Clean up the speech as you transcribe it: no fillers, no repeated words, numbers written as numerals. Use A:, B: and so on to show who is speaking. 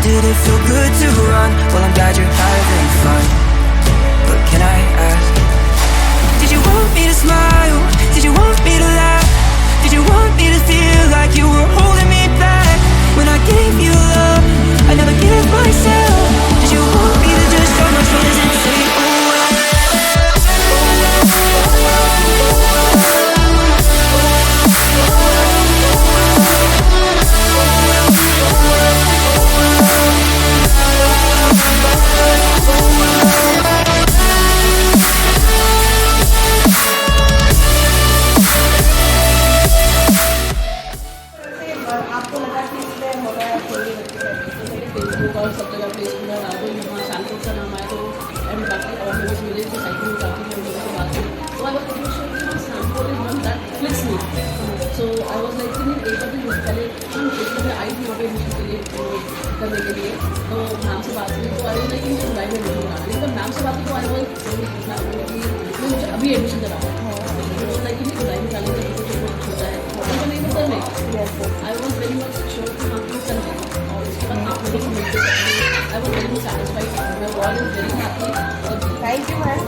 A: Did it feel good to run? Well, I'm glad you're having fun. But can I ask, did you want me to smile? Did you want me to laugh? Did you want me to feel like you were holding me back? When I gave you love, I never gave myself. Did you want me to just drop my shoulders and say, oh,
B: आपको लगा कि इसमें हो गया थोड़ी Facebook और सब जगह फेसबुक और आगे यहाँ सैनफोर्ड का नाम आया तो एंड बाकी और न्यूज़ मिले सोसाइटी में काफ़ी लोगों से बात हुई तो आई वाज प्रीटी श्योर कि Sanford is one that flix me so I was like कि एक बार तो पहले हम इसमें आई थी वहाँ पे एडमिशन के लिए करने के लिए तो मैम से बात हुई तो आई वाज लाइक कि मुझे जुलाई में एडमिशन कराना लेकिन जब मैम से बात हुई तो आई वाज मुझे अभी एडमिशन कराना है लाइक कि जुलाई में डालेंगे कुछ होता है तो नहीं पता नहीं I was very much sure कि हम कुछ करेंगे और इसके बाद आप मुझे मिलते I was very satisfied my God is very happy thank you ma'am.